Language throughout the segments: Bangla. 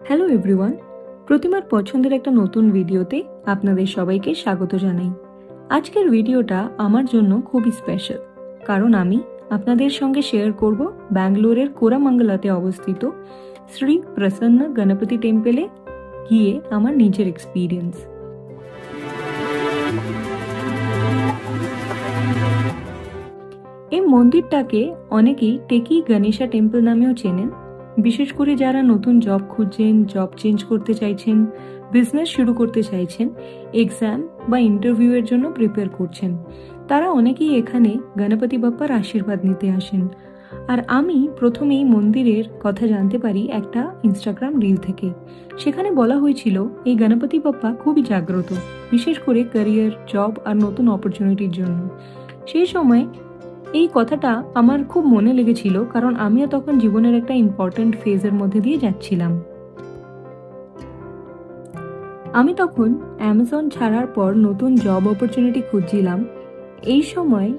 হ্যালো এভরিওয়ান, প্রতিমার পছন্দের একটা নতুন ভিডিওতে আপনাদের সবাইকে স্বাগত জানাই। আজকের ভিডিওটা আমার জন্য খুবই স্পেশাল, কারণ আমি আপনাদের সঙ্গে শেয়ার করব ব্যাঙ্গালোরের কোরামাঙ্গলাতে অবস্থিত শ্রী প্রসন্ন গণপতি টেম্পলে গিয়ে আমার নিজের এক্সপিরিয়েন্স। এই মন্দিরটাকে অনেকেই টেকি গণেশা টেম্পল নামেও চেনেন, বিশেষ করে যারা নতুন জব খুঁজছেন, জব চেঞ্জ করতে চাইছেন, বিজনেস শুরু করতে চাইছেন, এক্সাম বা ইন্টারভিউয়ের জন্য প্রিপেয়ার করছেন, তারা অনেকেই এখানে গণপতি বাপ্পার আশীর্বাদ নিতে আসেন। আর আমি প্রথমে এই মন্দিরের কথা জানতে পারি একটা ইনস্টাগ্রাম রিল থেকে। সেখানে বলা হয়েছিল এই গণপতি বাপ্পা খুবই জাগ্রত, বিশেষ করে ক্যারিয়ার, জব আর নতুন অপরচুনিটির জন্য। সেই সময় এই কথাটা আমার খুব মনে লেগেছিল, কারণ আমিও তখন জীবনের একটা ইম্পর্ট্যান্ট ফেজের মধ্যে দিয়ে যাচ্ছিলাম। আমি তখন অ্যামাজন ছাড়ার পর নতুন জব অপরচুনিটি খুঁজছিলাম। এই সময়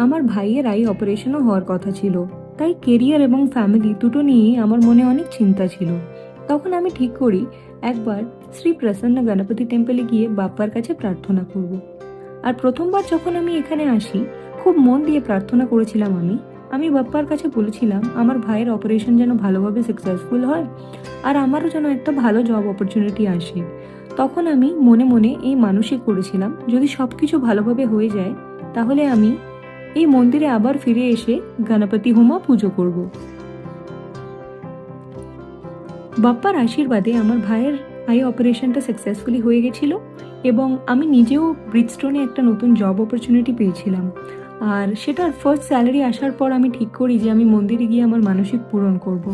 আমার ভাইয়ের আই অপারেশনও হওয়ার কথা ছিল, তাই কেরিয়ার এবং ফ্যামিলি দুটো নিয়েই আমার মনে অনেক চিন্তা ছিল। তখন আমি ঠিক করি একবার শ্রী প্রসন্ন গণপতি টেম্পলে গিয়ে বাপ্পার কাছে প্রার্থনা করব। আর প্রথমবার যখন আমি এখানে আসি, খুব মন দিয়ে প্রার্থনা করেছিলাম। আমি বাপ্পার কাছে বলেছিলাম আমার ভাইয়ের অপারেশন যেন ভালোভাবে সাকসেসফুল হয়, আর আমারও যেন একটা ভালো জব অপরচুনিটি আসে। তখন আমি মনে মনে এই মানসিক করেছিলাম, যদি সব কিছু ভালোভাবে হয়ে যায় তাহলে আমি এই মন্দিরে আবার ফিরে এসে গণপতি হোমা পুজো করব। বাপ্পার আশীর্বাদে আমার ভাইয়ের আই অপারেশনটা সাকসেসফুলি হয়ে গেছিল, এবং আমি নিজেও ব্রিজস্টোনে একটা নতুন জব অপরচুনিটি পেয়েছিলাম। আর সেটার ফার্স্ট স্যালারি আসার পর আমি ঠিক করি যে আমি মন্দিরে গিয়ে আমার মানসিক পূরণ করব।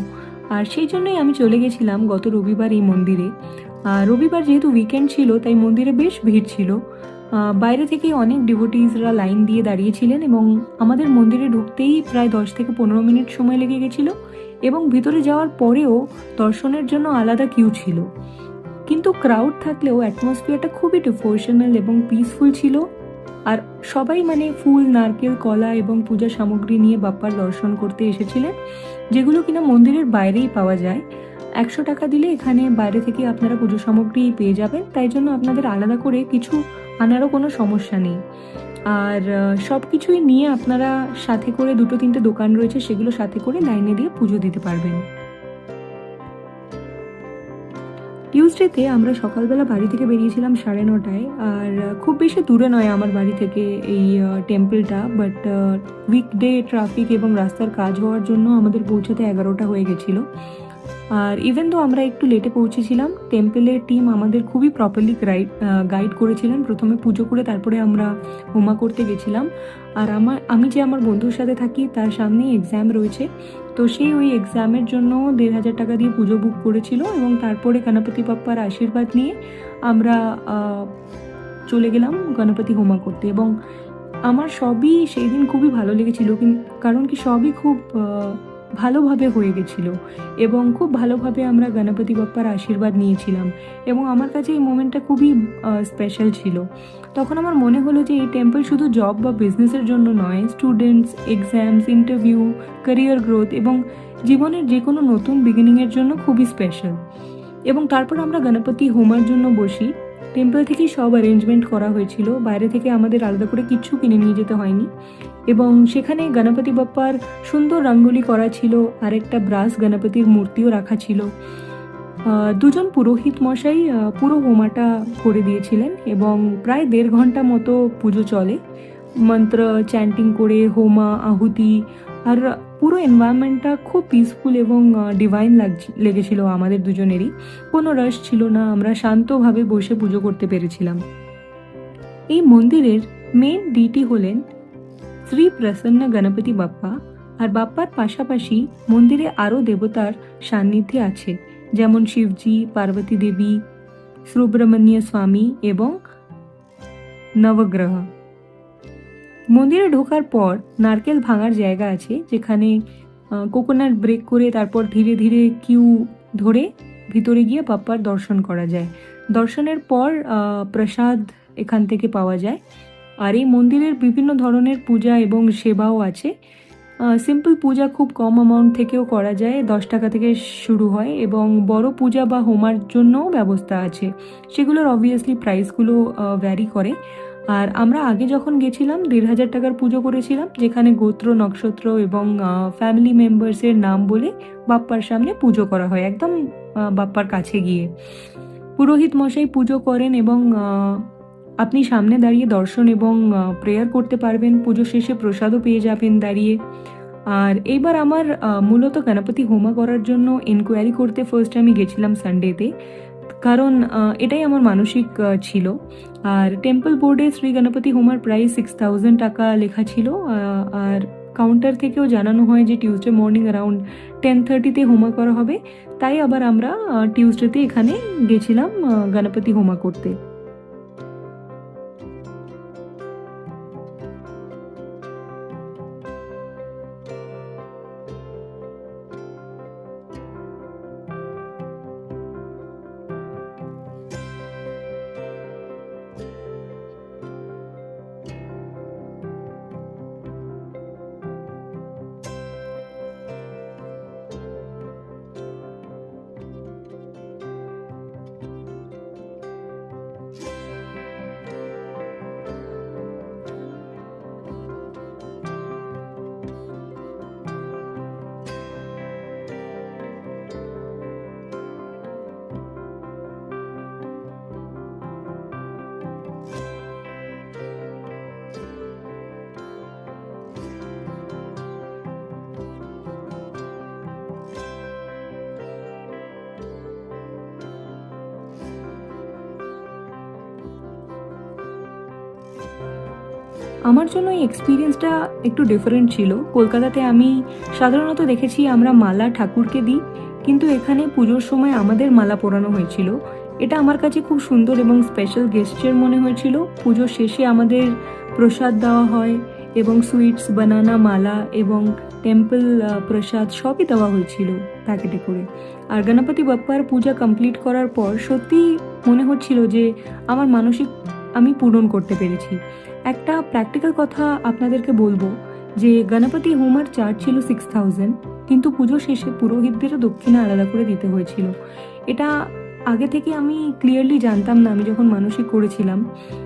আর সেই জন্যই আমি চলে গেছিলাম গত রবিবার এই মন্দিরে। রবিবার যেহেতু উইকেন্ড ছিল, তাই মন্দিরে বেশ ভিড় ছিল। বাইরে থেকে অনেক ডিভোটিসরা লাইন দিয়ে দাঁড়িয়েছিলেন, এবং আমাদের মন্দিরে ঢুকতেই প্রায় 10 থেকে 15 মিনিট সময় লেগে গেছিলো, এবং ভিতরে যাওয়ার পরেও দর্শনের জন্য আলাদা কিউ ছিল। কিন্তু ক্রাউড থাকলেও অ্যাটমসফিয়ারটা খুবই ডিভোশনাল এবং পিসফুল ছিল। আর সবাই ফুল, নারকেল, কলা এবং পূজা সামগ্রী নিয়ে বাপ্পার দর্শন করতে এসেছিলেন, যেগুলো কিনা মন্দিরের বাইরেই পাওয়া যায়। 100 টাকা দিলে এখানে বাইরে থেকে আপনারা পুজো সামগ্রী পেয়ে যাবেন, তাই জন্য আপনাদের আলাদা করে কিছু আনারও কোনো সমস্যা নেই। আর সব কিছুই নিয়ে আপনারা সাথে করে 2-3টে দোকান রয়েছে, সেগুলো সাথে করে লাইনে দিয়ে পুজো দিতে পারবেন। টিউসডেতে আমরা সকালবেলা বাড়ি থেকে বেরিয়েছিলাম 9:30টায়। আর খুব বেশি দূরে নয় আমার বাড়ি থেকে এই টেম্পলটা, বাট উইকডে ট্রাফিক এবং রাস্তার কাজ হওয়ার জন্য আমাদের পৌঁছাতে 11টা হয়ে গেছিলো। আর ইভেন তো আমরা একটু লেটে পৌঁছেছিলাম, টেম্পলের টিম আমাদের খুবই প্রপারলি গাইড করেছিলেন। প্রথমে পুজো করে তারপরে আমরা হোমা করতে গেছিলাম। আর আমি যে আমার বন্ধুর সাথে থাকি, তার সামনেই এক্সাম রয়েছে, তো ওই এক্সামের জন্য 1,500 টাকা দিয়ে পুজো বুক করেছিল, এবং তারপরে গণপতি বাপ্পার আশীর্বাদ নিয়ে আমরা চলে গেলাম গণপতি হোমা করতে। এবং আমার সবই সেই দিন খুবই ভালো লেগেছিল, কারণ কি সবই খুব ভালোভাবে হয়ে গেছিলো, এবং খুব ভালোভাবে আমরা গণপতি বাপ্পার আশীর্বাদ নিয়েছিলাম। এবং আমার কাছে এই মোমেন্টটা খুবই স্পেশাল ছিল। তখন আমার মনে হলো যে এই টেম্পল শুধু জব বা বিজনেসের জন্য নয়, students, exams, interview, career growth এবং জীবনের যে কোনো নতুন বিগিনিংয়ের জন্য খুবই স্পেশাল। এবং তারপর আমরা গণপতি হোমার জন্য বসি। টেম্পল থেকেই সব অ্যারেঞ্জমেন্ট করা হয়েছিল, বাইরে থেকে আমাদের আলাদা করে কিচ্ছু কিনে নিয়ে যেতে হয়নি। এবং সেখানে গণপতি বাপ্পার সুন্দর রঙ্গোলি করা ছিল, আর একটা ব্রাস গণপতির মূর্তিও রাখা ছিল। 2জন পুরোহিত মশাই পুরো হোমাটা করে দিয়েছিলেন, এবং প্রায় 1.5 ঘন্টা মতো পুজো চলে, মন্ত্র চ্যান্টিং করে, হোমা, আহুতি। আর পুরো এনভায়রনমেন্টটা খুব পিসফুল এবং ডিভাইন লেগেছিল আমাদের দুজনেরই। কোনো রাশ ছিল না, আমরা শান্তভাবে বসে পুজো করতে পেরেছিলাম। এই মন্দিরের মেন ডিটি হলেন শ্রী প্রসন্ন গণপতি বাপ্পা। আর বাপ্পার পাশাপাশি মন্দিরে আরও দেবতার সান্নিধ্যে আছে, যেমন শিবজি, পার্বতী দেবী, সুব্রমণ্য স্বামী এবং নবগ্রহ। মন্দিরে ঢোকার পর নারকেল ভাঙার জায়গা আছে, যেখানে কোকোনাট ব্রেক করে তারপর ধীরে ধীরে কিউ ধরে ভিতরে গিয়ে বাপ্পার দর্শন করা যায়। দর্শনের পর প্রসাদ এখান থেকে পাওয়া যায়। আর এই মন্দিরের বিভিন্ন ধরনের পূজা এবং সেবাও আছে, সিম্পল পূজা খুব কম অ্যামাউন্ট থেকেও করা যায়, 10 টাকা থেকে শুরু হয়, এবং বড় পূজা বা হোমার জন্যও ব্যবস্থা আছে। সেগুলোর অবভিয়াসলি প্রাইসগুলো ভ্যারি করে। আর আমরা আগে যখন গেছিলাম 1500 টাকার পুজো করেছিলাম, যেখানে গোত্র নক্ষত্র এবং ফ্যামিলি মেম্বার্সের নাম বলে বাপ্পার সামনে পুজো করা হয়, একদম বাপ্পার কাছে গিয়ে পুরোহিত মশাই পুজো করেন, এবং আপনি সামনে দাঁড়িয়ে দর্শন এবং প্রেয়ার করতে পারবেন। পুজো শেষে প্রসাদও পেয়ে যাবেন দাঁড়িয়ে। আর এইবার আমার মূলত গণপতি হোমা করার জন্য এনকোয়ারি করতে ফার্স্ট আমি গেছিলাম সানডেতে, কারণ এটাই আমার মানসিক ছিল। আর টেম্পল বোর্ডে শ্রী গণপতি হোমার প্রাইস 6000 টাকা লেখা ছিল। আর কাউন্টার থেকেও জানানো হয় যে টিউসডে মর্নিং অ্যারাউন্ড 10:30-তে হোমা করা হবে। তাই আবার আমরা টিউসডেতে এখানে গেছিলাম গণপতি হোমা করতে। আমার জন্য এই এক্সপিরিয়েন্সটা একটু ডিফারেন্ট ছিল। কলকাতাতে আমি সাধারণত দেখেছি আমরা মালা ঠাকুরকে দিই, কিন্তু এখানে পুজোর সময় আমাদের মালা পরানো হয়েছিল। এটা আমার কাছে খুব সুন্দর এবং স্পেশাল গেস্টার মনে হয়েছিল। পুজোর শেষে আমাদের প্রসাদ দেওয়া হয়, এবং সুইটস, বানানা, মালা এবং টেম্পল প্রসাদ সবই দেওয়া হয়েছিল প্যাকেটে করে। আর গণপতি বাপ্পার পূজা কমপ্লিট করার পর সত্যি মনে হচ্ছিল যে আমার মানসিক আমি পূরণ করতে পেরেছি। একটা প্র্যাকটিক্যাল কথা আপনাদেরকে বলবো যে গণপতি হোমার চার্জ ছিল 6000, কিন্তু পুজো শেষে পুরোহিতদেরও দক্ষিণা আলাদা করে দিতে হয়েছিল। এটা আগে থেকে আমি ক্লিয়ারলি জানতাম না, আমি যখন মানসিক করেছিলাম।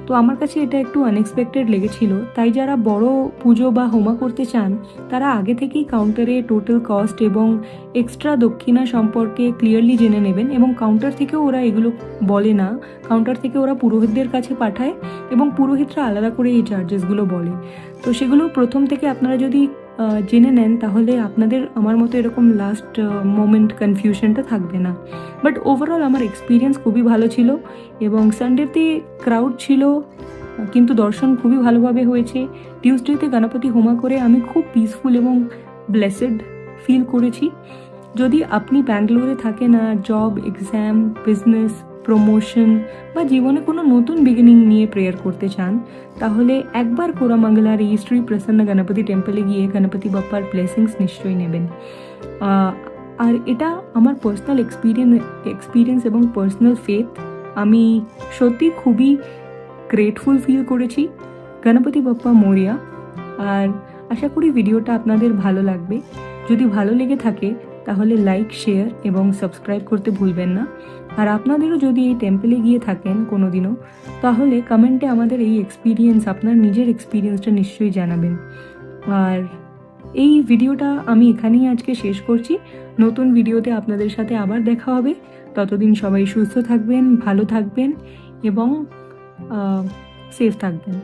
তো আমার কাছে এটা একটু আনএক্সপেক্টেড লেগেছিল। তাই যারা বড় পুজো বা হোমা করতে চান তারা আগে থেকেই কাউন্টারে টোটাল কস্ট এবং এক্সট্রা দক্ষিণা সম্পর্কে ক্লিয়ারলি জেনে নেবেন, এবং কাউন্টার থেকেও ওরা এগুলো বলে না, কাউন্টার থেকে ওরা পুরোহিতদের কাছে পাঠায় এবং পুরোহিতরা আলাদা করে এই চার্জেসগুলো বলে। তো সেগুলো প্রথম থেকে আপনারা যদি জেনে নেন তাহলে আপনাদের আমার মতো এরকম লাস্ট মোমেন্ট কনফিউশনটা থাকবে না। বাট ওভারঅল আমার এক্সপিরিয়েন্স খুবই ভালো ছিল, এবং সানডেতে ক্রাউড ছিল কিন্তু দর্শন খুবই ভালোভাবে হয়েছে। টিউসডেতে গণপতি হোমা করে আমি খুব পিসফুল এবং ব্লেসেড ফিল করেছি। যদি আপনি ব্যাঙ্গালোরে থাকেন আর জব, এক্সাম, বিজনেস, প্রমোশন বা জীবনে কোনো নতুন বিগিনিং নিয়ে প্রেয়ার করতে চান, তাহলে একবার কোরামাঙ্গলার এই শ্রী প্রসন্ন গণপতি টেম্পলে গিয়ে গণপতি বাপ্পার ব্লেসিংস নিশ্চয়ই নেবেন। আর এটা আমার পার্সোনাল এক্সপিরিয়েন্স এবং পার্সোনাল ফেথ। আমি সত্যি খুবই গ্রেটফুল ফিল করেছি। গণপতি বাপ্পা মোরিয়া। আর আশা করি ভিডিওটা আপনাদের ভালো লাগবে। যদি ভালো লেগে থাকে তাহলে লাইক, শেয়ার এবং সাবস্ক্রাইব করতে ভুলবেন না। আর আপনাদেরও যদি এই টেম্পলে গিয়ে থাকেন কোনো দিনও, তাহলে কমেন্টে আমাদের এই এক্সপিরিয়েন্স, আপনার নিজের এক্সপিরিয়েন্সটা নিশ্চয়ই জানাবেন। আর এই ভিডিওটা আমি এখানেই আজকে শেষ করছি। নতুন ভিডিওতে আপনাদের সাথে আবার দেখা হবে। ততদিন সবাই সুস্থ থাকবেন, ভালো থাকবেন এবং সেফ থাকবেন।